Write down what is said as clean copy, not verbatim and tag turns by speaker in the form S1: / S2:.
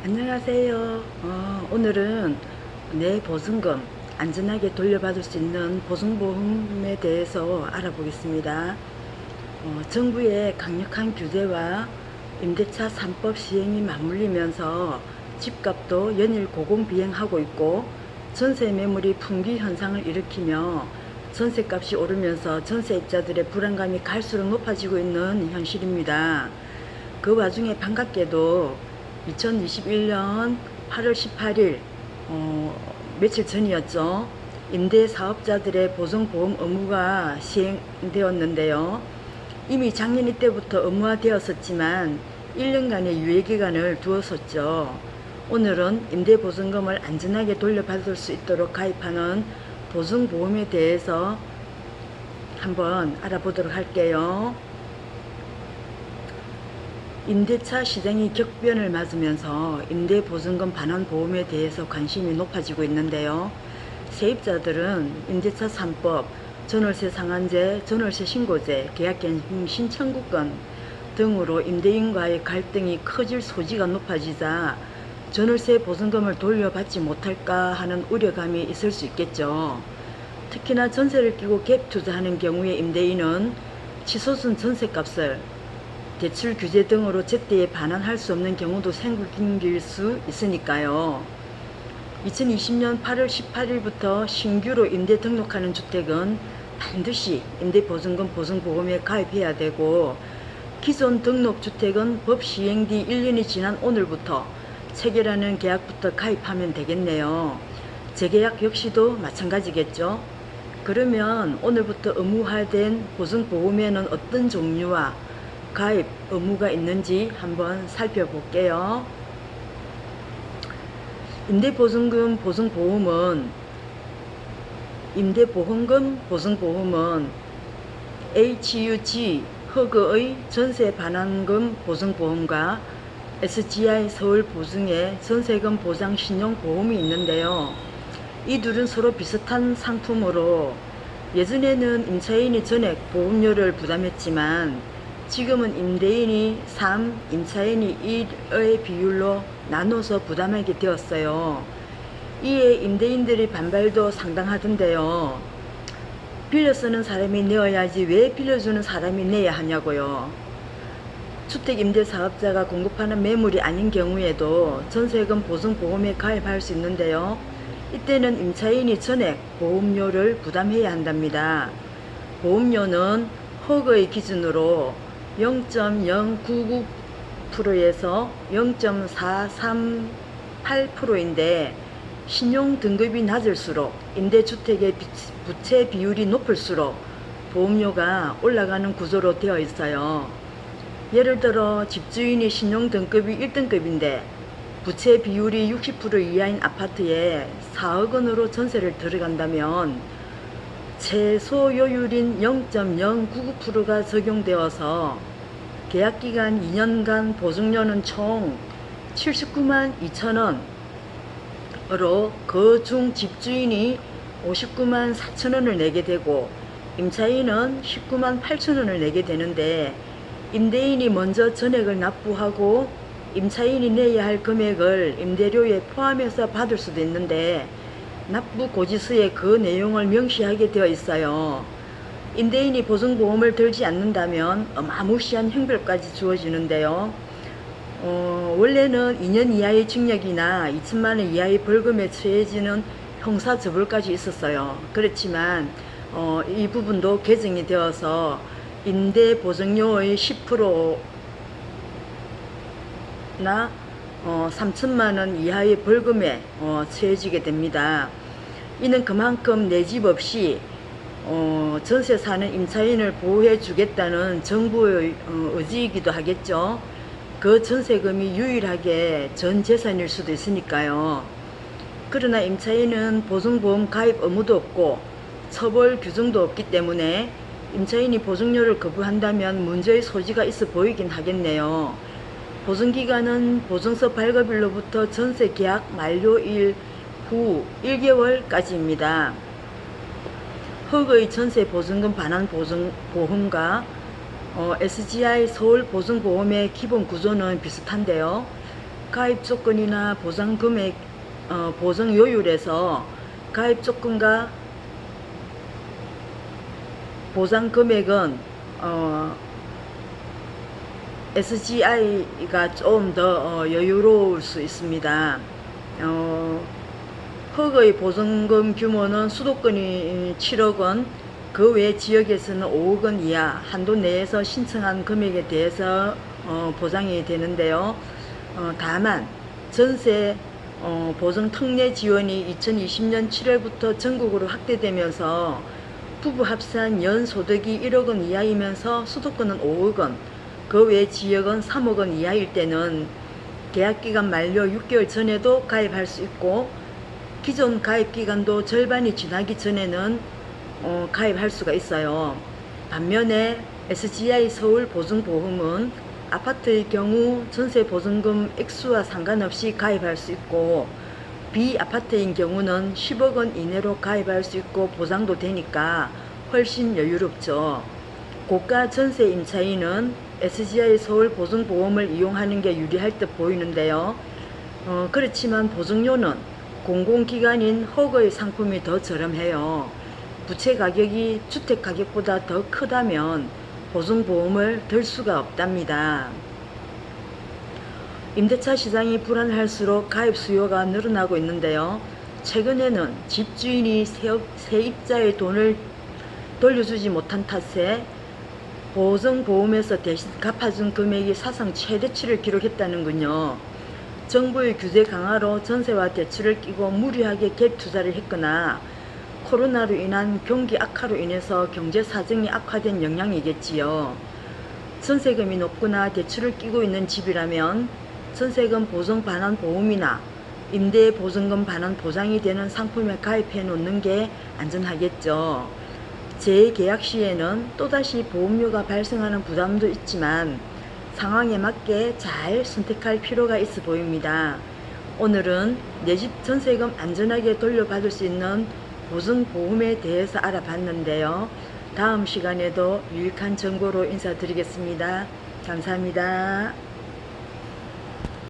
S1: 안녕하세요. 오늘은 내 보증금 안전하게 돌려받을 수 있는 보증보험에 대해서 알아보겠습니다. 정부의 강력한 규제와 임대차 3법 시행이 맞물리면서 집값도 연일 고공비행하고 있고 전세 매물이 품귀 현상을 일으키며 전세값이 오르면서 전세입자들의 불안감이 갈수록 높아지고 있는 현실입니다. 그 와중에 반갑게도 2021년 8월 18일 며칠 전이었죠. 임대사업자들의 보증보험 의무가 시행되었는데요. 이미 작년 이때부터 의무화되었었지만 1년간의 유예기간을 두었었죠. 오늘은 임대보증금을 안전하게 돌려받을 수 있도록 가입하는 보증보험에 대해서 한번 알아보도록 할게요. 임대차 시장이 격변을 맞으면서 임대보증금 반환보험에 대해서 관심이 높아지고 있는데요. 세입자들은 임대차 3법, 전월세 상한제, 전월세 신고제, 계약갱신 신청구권 등으로 임대인과의 갈등이 커질 소지가 높아지자 전월세 보증금을 돌려받지 못할까 하는 우려감이 있을 수 있겠죠. 특히나 전세를 끼고 갭 투자하는 경우에 임대인은 치솟은 전세값을 대출 규제 등으로 제때에 반환할 수 없는 경우도 생길 수 있으니까요. 2020년 8월 18일부터 신규로 임대 등록하는 주택은 반드시 임대보증금 보증보험에 가입해야 되고, 기존 등록주택은 법 시행 뒤 1년이 지난 오늘부터 체결하는 계약부터 가입하면 되겠네요. 재계약 역시도 마찬가지겠죠. 그러면 오늘부터 의무화된 보증보험에는 어떤 종류와 가입 의무가 있는지 한번 살펴볼게요. 임대보증금 보증보험은 HUG 허그의 전세 반환금 보증보험과 SGI 서울보증의 전세금 보장 신용보험이 있는데요. 이 둘은 서로 비슷한 상품으로 예전에는 임차인이 전액 보험료를 부담했지만 지금은 임대인이 3, 임차인이 1의 비율로 나눠서 부담하게 되었어요. 이에 임대인들의 반발도 상당하던데요. 빌려 쓰는 사람이 내어야지 왜 빌려주는 사람이 내야 하냐고요. 주택임대사업자가 공급하는 매물이 아닌 경우에도 전세금 보증보험에 가입할 수 있는데요. 이때는 임차인이 전액 보험료를 부담해야 한답니다. 보험료는 허그의 기준으로 0.099%에서 0.438%인데 신용 등급이 낮을수록 임대주택의 부채 비율이 높을수록 보험료가 올라가는 구조로 되어 있어요. 예를 들어 집주인이 신용 등급이 1등급인데 부채 비율이 60% 이하인 아파트에 4억 원으로 전세를 들어간다면 최소요율인 0.099%가 적용되어서 계약기간 2년간 보증료는 총 79만 2천원으로 그 중 집주인이 59만 4천원을 내게 되고 임차인은 19만 8천원을 내게 되는데, 임대인이 먼저 전액을 납부하고 임차인이 내야 할 금액을 임대료에 포함해서 받을 수도 있는데 납부 고지서에 그 내용을 명시하게 되어 있어요. 임대인이 보증보험을 들지 않는다면 어마무시한 형벌까지 주어지는데요. 원래는 2년 이하의 징역이나 2천만원 이하의 벌금에 처해지는 형사처벌까지 있었어요. 그렇지만 이 부분도 개정이 되어서 임대보증료의 10%나 3천만원 이하의 벌금에 처해지게 됩니다. 이는 그만큼 내 집 없이 전세 사는 임차인을 보호해 주겠다는 정부의 의지이기도 하겠죠. 그 전세금이 유일하게 전 재산일 수도 있으니까요. 그러나 임차인은 보증보험 가입 의무도 없고 처벌 규정도 없기 때문에 임차인이 보증료를 거부한다면 문제의 소지가 있어 보이긴 하겠네요. 보증기간은 보증서 발급일로부터 전세 계약 만료일 후 1개월까지입니다. 허그의 전세 보증금 반환 보험과 SGI 서울 보증보험의 기본 구조는 비슷한데요. 가입 조건이나 보상 금액, 보정 요율에서 가입 조건과 보상 금액은 SGI가 좀 더 여유로울 수 있습니다. 흑의 보증금 규모는 수도권이 7억 원, 그 외 지역에서는 5억 원 이하 한도 내에서 신청한 금액에 대해서 보장이 되는데요. 다만 전세 보증 특례 지원이 2020년 7월부터 전국으로 확대되면서 부부 합산 연 소득이 1억 원 이하이면서 수도권은 5억 원, 그 외 지역은 3억 원 이하일 때는 계약기간 만료 6개월 전에도 가입할 수 있고, 기존 가입기간도 절반이 지나기 전에는 가입할 수가 있어요. 반면에 SGI 서울 보증보험은 아파트의 경우 전세 보증금 액수와 상관없이 가입할 수 있고, 비아파트인 경우는 10억 원 이내로 가입할 수 있고 보장도 되니까 훨씬 여유롭죠. 고가 전세 임차인은 SGI 서울 보증보험을 이용하는 게 유리할 듯 보이는데요. 그렇지만 보증료는 공공기관인 허그의 상품이 더 저렴해요. 부채 가격이 주택 가격보다 더 크다면 보증보험을 들 수가 없답니다. 임대차 시장이 불안할수록 가입 수요가 늘어나고 있는데요. 최근에는 집주인이 세입자의 돈을 돌려주지 못한 탓에 보증보험에서 대신 갚아준 금액이 사상 최대치를 기록했다는군요. 정부의 규제 강화로 전세와 대출을 끼고 무리하게 갭 투자를 했거나 코로나로 인한 경기 악화로 인해서 경제 사정이 악화된 영향이겠지요. 전세금이 높거나 대출을 끼고 있는 집이라면 전세금 보증 반환 보험이나 임대 보증금 반환 보장이 되는 상품에 가입해 놓는 게 안전하겠죠. 재계약 시에는 또다시 보험료가 발생하는 부담도 있지만 상황에 맞게 잘 선택할 필요가 있어 보입니다. 오늘은 내 집 전세금 안전하게 돌려받을 수 있는 보증보험에 대해서 알아봤는데요. 다음 시간에도 유익한 정보로 인사드리겠습니다. 감사합니다.